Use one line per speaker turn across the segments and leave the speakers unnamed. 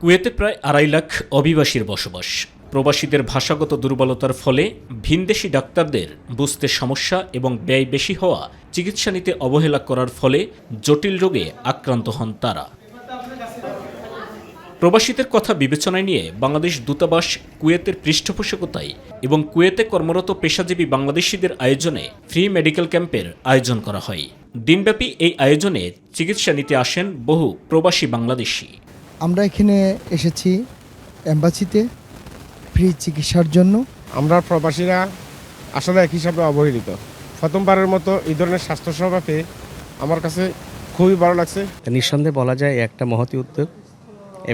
কুয়েতে প্রায় ২.৫ লাখ অভিবাসীর বসবাস। প্রবাসীদের ভাষাগত দুর্বলতার ফলে ভিনদেশি ডাক্তারদের বুঝতে সমস্যা এবং ব্যয় বেশি হওয়া, চিকিৎসা নিতে অবহেলা করার ফলে জটিল রোগে আক্রান্ত হন তারা। প্রবাসীদের কথা বিবেচনায় নিয়ে বাংলাদেশ দূতাবাস কুয়েতের পৃষ্ঠপোষকতায় এবং কুয়েতে কর্মরত পেশাজীবী বাংলাদেশিদের আয়োজনে ফ্রি মেডিকেল ক্যাম্পের আয়োজন করা হয়। দিনব্যাপী এই আয়োজনে চিকিৎসা নিতে আসেন বহু প্রবাসী বাংলাদেশি।
আমরা এখানে এসেছি এম্বাসিতে ফ্রি চিকিৎসার জন্য।
আমরা প্রবাসীরা আসলে এক হিসাবে অবহেলিত। প্রথমবারের মতো এই ধরনের স্বাস্থ্যসেবা পেয়ে আমার কাছে খুবই ভালো লাগছে।
নিঃসন্দেহে বলা যায় একটা মহতী উদ্যোগ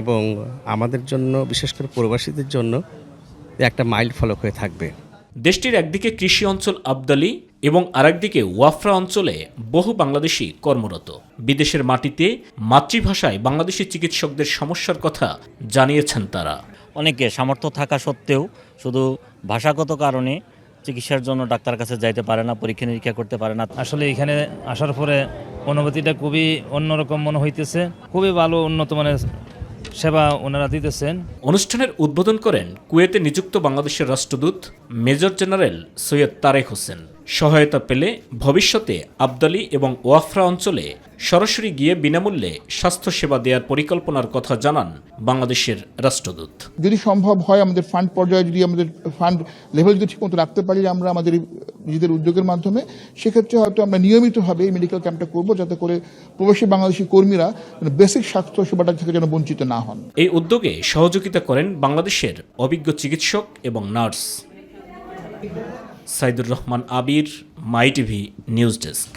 এবং আমাদের জন্য, বিশেষ করে প্রবাসীদের জন্য একটা মাইল ফলক হয়ে থাকবে।
দেশটির একদিকে কৃষি অঞ্চল আবদালি এবং আরেকদিকে ওয়াফরা অঞ্চলে বহু বাংলাদেশি কর্মরত। বিদেশের মাটিতে মাতৃভাষায় বাংলাদেশি চিকিৎসকদের সমস্যার কথা জানিয়েছেন তারা।
অনেকে সামর্থ্য থাকা সত্ত্বেও শুধু ভাষাগত কারণে চিকিৎসার জন্য ডাক্তার কাছে যাইতে পারে না, পরীক্ষা নিরীক্ষা করতে পারে না।
আসলে এখানে আসার পরে অনুভূতিটা খুবই অন্যরকম মনে হইতেছে। খুবই ভালো, উন্নত মানের সেবা ওনারা দিতেছেন।
অনুষ্ঠানের উদ্বোধন করেন কুয়েতে নিযুক্ত বাংলাদেশের রাষ্ট্রদূত মেজর জেনারেল সৈয়দ তারেক হোসেন। সহায়তা পেলে ভবিষ্যতে আবদালি এবং ওয়াফরা অঞ্চলে সরাসরি গিয়ে বিনামূল্যে স্বাস্থ্যসেবা দেওয়ার পরিকল্পনার কথা জানান বাংলাদেশের রাষ্ট্রদূত।
যদি সম্ভব হয় আমাদের ফান্ড পর্যায়ে, যদি আমাদের ফান্ড লেভেল যদি ঠিকমতো রাখতে পারি আমরা আমাদের নিজেদের উদ্যোগের মাধ্যমে, সেক্ষেত্রে হয়তো আমরা নিয়মিতভাবে এই মেডিকেল ক্যাম্পটা করবো, যাতে করে প্রবাসী বাংলাদেশি কর্মীরা বেসিক স্বাস্থ্য সেবাটা থেকে যেন বঞ্চিত না হন।
এই উদ্যোগে সহযোগিতা করেন বাংলাদেশের অভিজ্ঞ চিকিৎসক এবং নার্স। সাইদুর রহমান আবির, মাই টিভি নিউজ ডেস্ক।